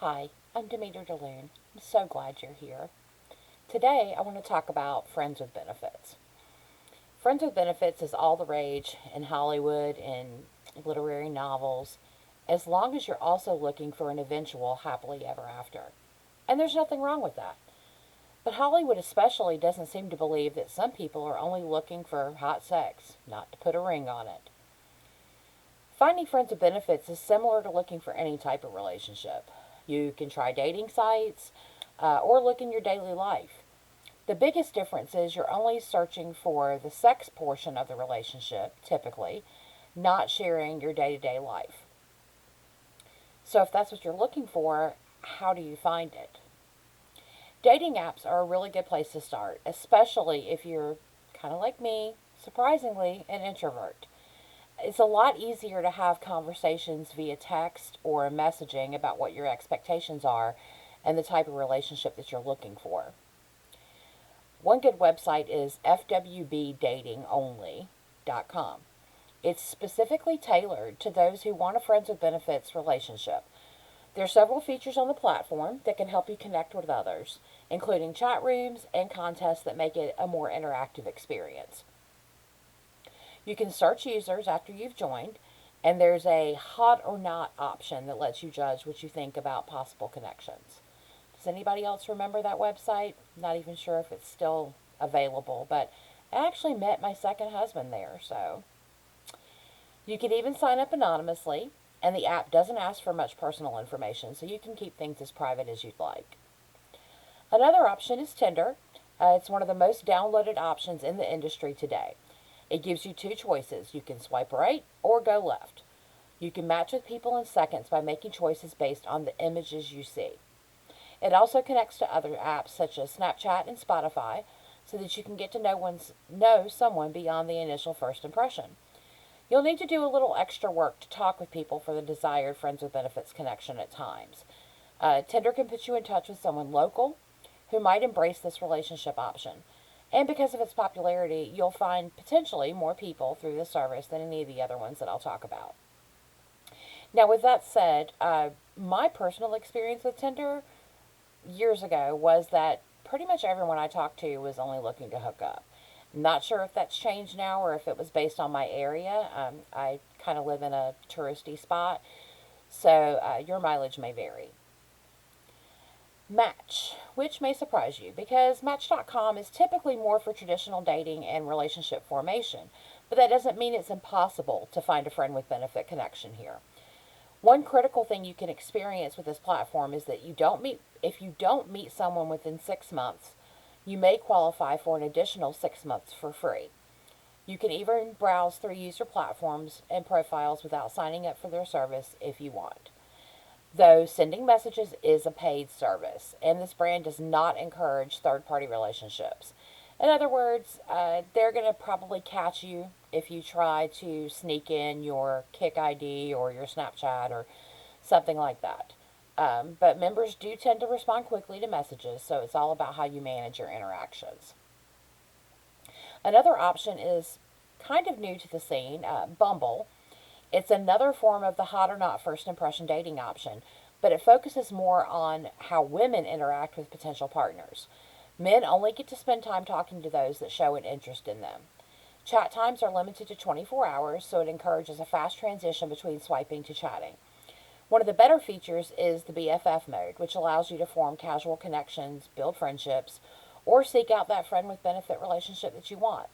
Hi, I'm Demeter DeLune. I'm so glad you're here. Today, I want to talk about Friends with Benefits. Friends with Benefits is all the rage in Hollywood and literary novels, as long as you're also looking for an eventual happily ever after. And there's nothing wrong with that. But Hollywood especially doesn't seem to believe that some people are only looking for hot sex, not to put a ring on it. Finding friends with benefits is similar to looking for any type of relationship. You can try dating sites or look in your daily life. The biggest difference is you're only searching for the sex portion of the relationship, typically, not sharing your day to day life. So, if that's what you're looking for, how do you find it? Dating apps are a really good place to start, especially if you're kind of like me, surprisingly, an introvert. It's a lot easier to have conversations via text or messaging about what your expectations are and the type of relationship that you're looking for. One good website is fwbdatingonly.com. It's specifically tailored to those who want a friends with benefits relationship. There are several features on the platform that can help you connect with others, including chat rooms and contests that make it a more interactive experience. You can search users after you've joined, and there's a hot or not option that lets you judge what you think about possible connections. Does anybody else remember that website? Not even sure if it's still available, but I actually met my second husband there, so. You can even sign up anonymously, and the app doesn't ask for much personal information, so you can keep things as private as you'd like. Another option is Tinder. It's one of the most downloaded options in the industry today. It gives you two choices. You can swipe right or go left. You can match with people in seconds by making choices based on the images you see. It also connects to other apps such as Snapchat and Spotify so that you can get to know someone beyond the initial first impression. You'll need to do a little extra work to talk with people for the desired friends with benefits connection at times. Tinder can put you in touch with someone local who might embrace this relationship option. And because of its popularity, you'll find potentially more people through this service than any of the other ones that I'll talk about. Now, with that said, my personal experience with Tinder years ago was that pretty much everyone I talked to was only looking to hook up. Not sure if that's changed now or if it was based on my area. I kind of live in a touristy spot, so your mileage may vary. Match, which may surprise you because Match.com is typically more for traditional dating and relationship formation, but that doesn't mean it's impossible to find a friend with benefit connection here. One critical thing you can experience with this platform is that if you don't meet someone within 6 months, you may qualify for an additional 6 months for free. You can even browse through user platforms and profiles without signing up for their service if you want. Though sending messages is a paid service, and this brand does not encourage third party relationships. In other words, they're going to probably catch you if you try to sneak in your Kick ID or your Snapchat or something like that. But members do tend to respond quickly to messages, so it's all about how you manage your interactions. Another option is kind of new to the scene, Bumble. It's another form of the hot or not first impression dating option, but it focuses more on how women interact with potential partners. Men only get to spend time talking to those that show an interest in them. Chat times are limited to 24 hours, so it encourages a fast transition between swiping to chatting. One of the better features is the BFF mode, which allows you to form casual connections, build friendships, or seek out that friend with benefit relationship that you want.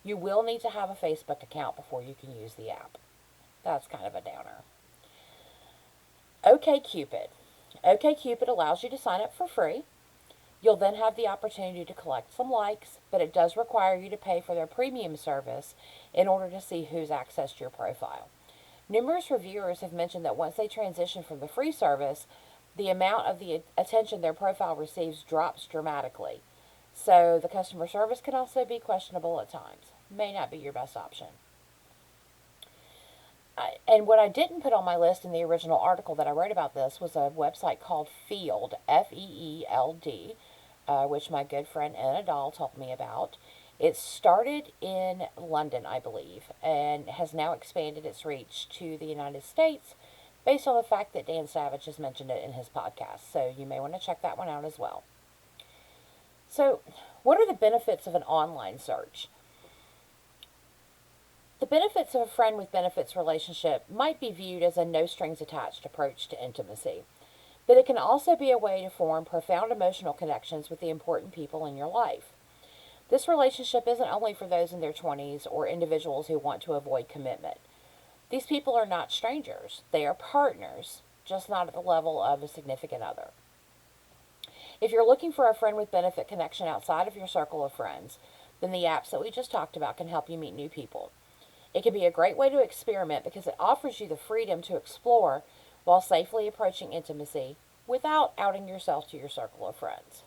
You will need to have a Facebook account before you can use the app. That's kind of a downer. OkCupid. OkCupid allows you to sign up for free. You'll then have the opportunity to collect some likes, but it does require you to pay for their premium service in order to see who's accessed your profile. Numerous reviewers have mentioned that once they transition from the free service, the amount of the attention their profile receives drops dramatically. So the customer service can also be questionable at times. May not be your best option. And what I didn't put on my list in the original article that I wrote about this was a website called Feeld, Feeld, which my good friend Anna Dahl told me about. It started in London, I believe, and has now expanded its reach to the United States, based on the fact that Dan Savage has mentioned it in his podcast. So you may want to check that one out as well. So, what are the benefits of an online search? The benefits of a friend with benefits relationship might be viewed as a no strings attached approach to intimacy, but it can also be a way to form profound emotional connections with the important people in your life. This relationship isn't only for those in their 20s or individuals who want to avoid commitment. These people are not strangers. They are partners, just not at the level of a significant other. If you're looking for a friend with benefit connection outside of your circle of friends, then the apps that we just talked about can help you meet new people. It can be a great way to experiment because it offers you the freedom to explore while safely approaching intimacy without outing yourself to your circle of friends.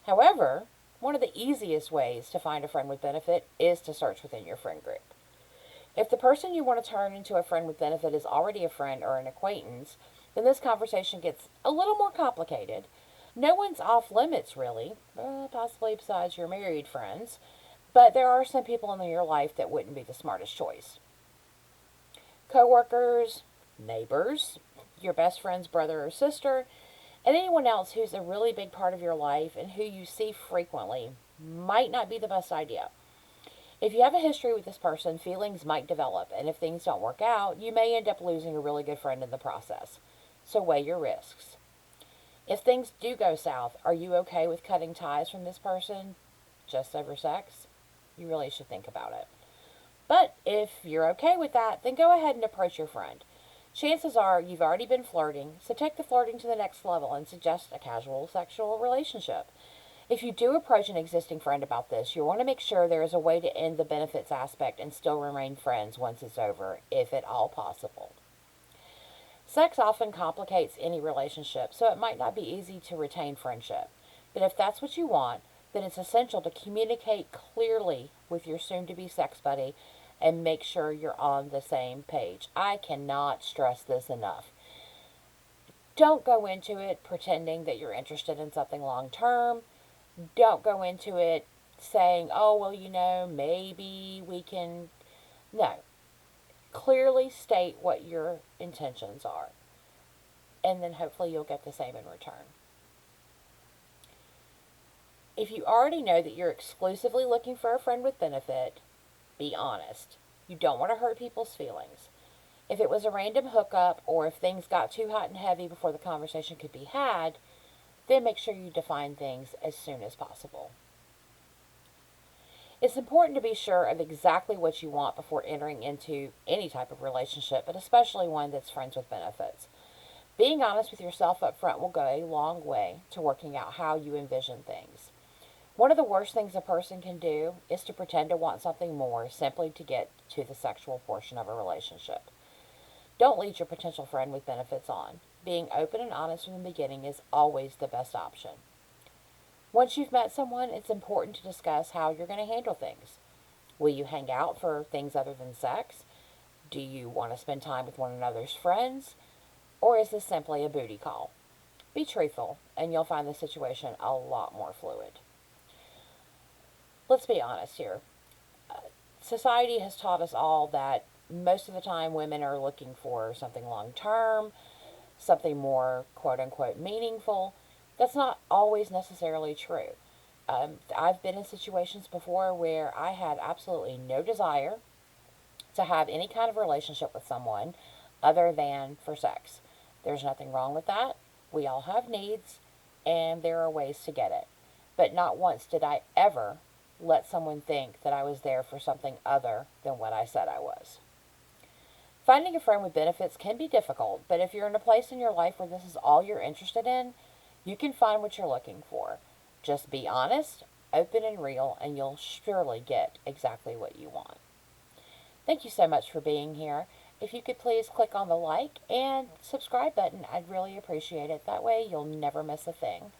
However, one of the easiest ways to find a friend with benefit is to search within your friend group. If the person you want to turn into a friend with benefit is already a friend or an acquaintance, then this conversation gets a little more complicated. No one's off limits, really, possibly besides your married friends, but there are some people in your life that wouldn't be the smartest choice. Coworkers, neighbors, your best friend's brother or sister, and anyone else who's a really big part of your life and who you see frequently might not be the best idea. If you have a history with this person, feelings might develop, and if things don't work out, you may end up losing a really good friend in the process. So weigh your risks. If things do go south, are you okay with cutting ties from this person just over sex? You really should think about it. But if you're okay with that, then go ahead and approach your friend. Chances are you've already been flirting, so take the flirting to the next level and suggest a casual sexual relationship. If you do approach an existing friend about this, you'll want to make sure there is a way to end the benefits aspect and still remain friends once it's over, if at all possible. Sex often complicates any relationship, so it might not be easy to retain friendship. But if that's what you want, then it's essential to communicate clearly with your soon-to-be sex buddy and make sure you're on the same page. I cannot stress this enough. Don't go into it pretending that you're interested in something long-term. Don't go into it saying, oh, well, maybe we can. No. Clearly state what your intentions are. And then hopefully you'll get the same in return. If you already know that you're exclusively looking for a friend with benefit, be honest. You don't want to hurt people's feelings. If it was a random hookup or if things got too hot and heavy before the conversation could be had, then make sure you define things as soon as possible. It's important to be sure of exactly what you want before entering into any type of relationship, but especially one that's friends with benefits. Being honest with yourself up front will go a long way to working out how you envision things. One of the worst things a person can do is to pretend to want something more simply to get to the sexual portion of a relationship. Don't lead your potential friend with benefits on. Being open and honest from the beginning is always the best option. Once you've met someone, it's important to discuss how you're going to handle things. Will you hang out for things other than sex? Do you want to spend time with one another's friends? Or is this simply a booty call? Be truthful, and you'll find the situation a lot more fluid. Let's be honest here. Society has taught us all that most of the time women are looking for something long term, something more quote unquote meaningful. That's not always necessarily true. I've been in situations before where I had absolutely no desire to have any kind of relationship with someone other than for sex. There's nothing wrong with that. We all have needs, and there are ways to get it. But not once did I ever let someone think that I was there for something other than what I said I was. Finding a friend with benefits can be difficult, but if you're in a place in your life where this is all you're interested in, you can find what you're looking for. Just be honest, open, and real, and you'll surely get exactly what you want. Thank you so much for being here. If you could please click on the like and subscribe button, I'd really appreciate it. That way you'll never miss a thing.